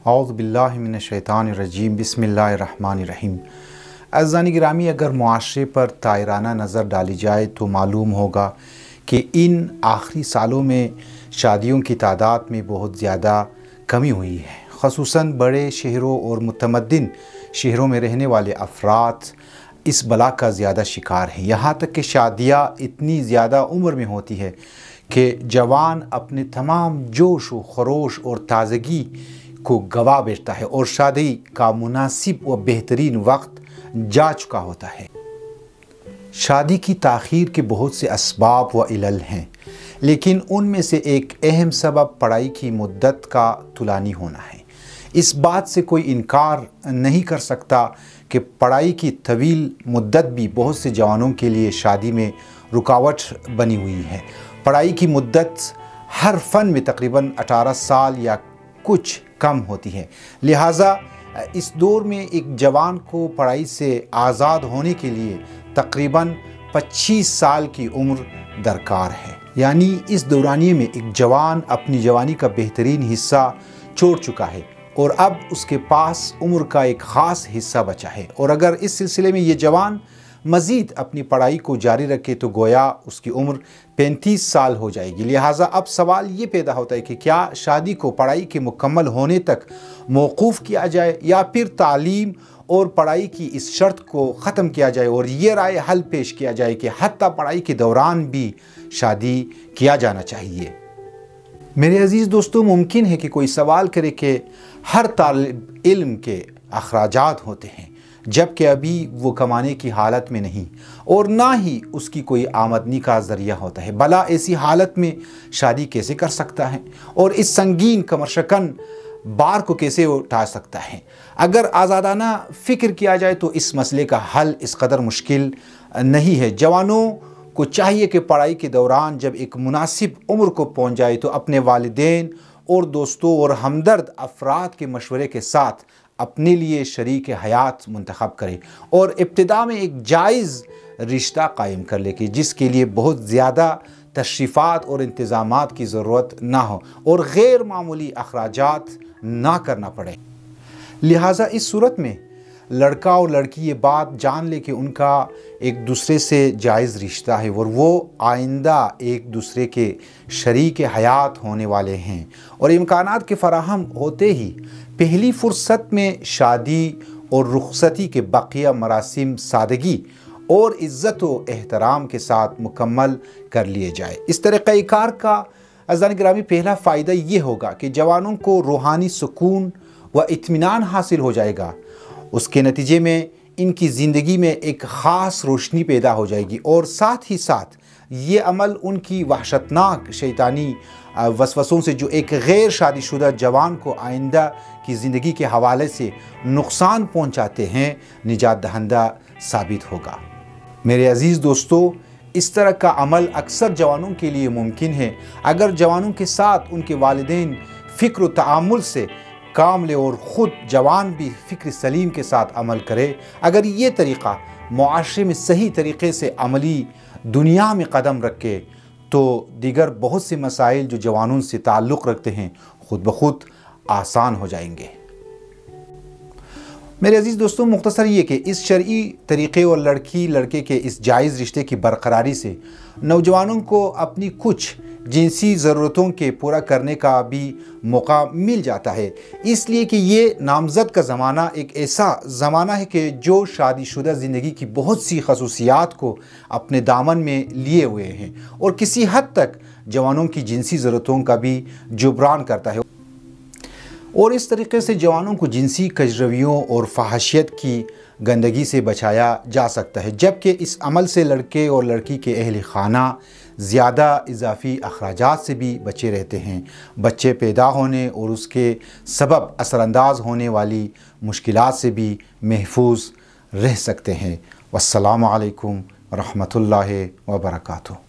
औज़ु बिल्लाहि मिनश्शैतानिर्रजीम बिस्मिल्लाहिर्रहमानिर्रहीम। अज़ीज़ान गिरामी, अगर मुआशरे पर तायराना नज़र डाली जाए तो मालूम होगा कि इन आखिरी सालों में शादियों की तादाद में बहुत ज़्यादा कमी हुई है। ख़ुसूसन बड़े शहरों और मुतमद्दिन शहरों में रहने वाले अफराद इस बला का ज़्यादा शिकार हैं। यहाँ तक कि शादियाँ इतनी ज़्यादा उम्र में होती है कि जवान अपने तमाम जोश व खरोश और ताज़गी को गवा बैठता है और शादी का मुनासिब व बेहतरीन वक्त जा चुका होता है। शादी की ताख़ीर के बहुत से असबाब व इलल हैं, लेकिन उनमें से एक अहम सबब पढ़ाई की मुद्दत का तुलानी होना है। इस बात से कोई इनकार नहीं कर सकता कि पढ़ाई की तवील मुद्दत भी बहुत से जवानों के लिए शादी में रुकावट बनी हुई है। पढ़ाई की मुद्दत हर फ़न में तकरीबन 18 साल या कुछ कम होती है। लिहाजा इस दौर में एक जवान को पढ़ाई से आज़ाद होने के लिए तकरीबन 25 साल की उम्र दरकार है। यानी इस दौरानिए में एक जवान अपनी जवानी का बेहतरीन हिस्सा छोड़ चुका है और अब उसके पास उम्र का एक ख़ास हिस्सा बचा है। और अगर इस सिलसिले में ये जवान मज़ीद अपनी पढ़ाई को जारी रखे तो गोया उसकी उम्र 35 साल हो जाएगी। लिहाजा अब सवाल ये पैदा होता है कि क्या शादी को पढ़ाई के मुकम्मल होने तक मौकूफ़ किया जाए या फिर तालीम और पढ़ाई की इस शर्त को ख़त्म किया जाए और ये राय हल पेश किया जाए कि हत्ता पढ़ाई के दौरान भी शादी किया जाना चाहिए। मेरे अज़ीज़ दोस्तों, मुमकिन है कि कोई सवाल करे कि हर तालिब इल्म के अखराजात होते हैं, जबकि अभी वो कमाने की हालत में नहीं और ना ही उसकी कोई आमदनी का ज़रिया होता है। भला ऐसी हालत में शादी कैसे कर सकता है और इस संगीन कमरशकन बार को कैसे उठा सकता है? अगर आज़ादाना फ़िक्र किया जाए तो इस मसले का हल इस कदर मुश्किल नहीं है। जवानों को चाहिए कि पढ़ाई के दौरान जब एक मुनासिब उम्र को पहुँच जाए तो अपने वालिदैन और दोस्तों और हमदर्द अफराद के मशवरे के साथ अपने लिए शरीक हयात मुंतखब करे और इब्तिदा में एक जायज़ रिश्ता कायम कर ले कि जिसके लिए बहुत ज़्यादा तशरीफ़ात और इंतज़ामात की ज़रूरत ना हो और गैर मामूली अखराजात ना करना पड़े। लिहाजा इस सूरत में लड़का और लड़की ये बात जान ले कि उनका एक दूसरे से जायज़ रिश्ता है और वो आइंदा एक दूसरे के शरीक हयात होने वाले हैं और इम्कानात के फराहम होते ही पहली फ़ुर्सत में शादी और रुखसती के बाक़िया मरासिम सादगी और इज़्ज़त व एहतराम के साथ मुकम्मल कर लिए जाए। इस तरीक़ाकार का अज़ीज़ान गिरामी पहला फ़ायदा ये होगा कि जवानों को रूहानी सुकून व इत्मीनान हासिल हो जाएगा। उसके नतीजे में इनकी ज़िंदगी में एक ख़ास रोशनी पैदा हो जाएगी और साथ ही साथ ये अमल उनकी वहशतनाक शैतानी वसवसों से जो एक गैर शादीशुदा जवान को आइंदा की ज़िंदगी के हवाले से नुकसान पहुंचाते हैं निजात दहंदा साबित होगा। मेरे अज़ीज़ दोस्तों, इस तरह का अमल अक्सर जवानों के लिए मुमकिन है अगर जवानों के साथ उनके वालिदैन फ़िक्र व तआम्मुल से काम ले और ख़ुद जवान भी फ़िक्र सलीम के साथ अमल करे। अगर ये तरीक़ा मुआशरे में सही तरीक़े से अमली दुनिया में कदम रखे तो दीगर बहुत से मसाइल जो जवानों से ताल्लुक़ रखते हैं ख़ुद ब खुद आसान हो जाएंगे। मेरे अज़ीज़ दोस्तों, मुख्तसर ये कि इस शरई तरीक़े और लड़की लड़के के इस जायज़ रिश्ते की बरकरारी से नौजवानों को अपनी कुछ जिनसी ज़रूरतों के पूरा करने का भी मौका मिल जाता है, इसलिए कि ये नामज़द का ज़माना एक ऐसा ज़माना है कि जो शादीशुदा ज़िंदगी की बहुत सी खसूसियात को अपने दामन में लिए हुए हैं और किसी हद तक जवानों की जिनसी ज़रूरतों का भी जुबरान करता है और इस तरीके से जवानों को जिनसी कजरवियों और फहाशियत की गंदगी से बचाया जा सकता है। जबकि इस अमल से लड़के और लड़की के अहल खाना ज़्यादा इजाफ़ी अखराजात से भी बचे रहते हैं। बच्चे पैदा होने और उसके सबब असरअंदाज होने वाली मुश्किलात से भी महफूज रह सकते हैं। वस्सलामु अलैकुम रहमतुल्लाहि व बरकातुहू।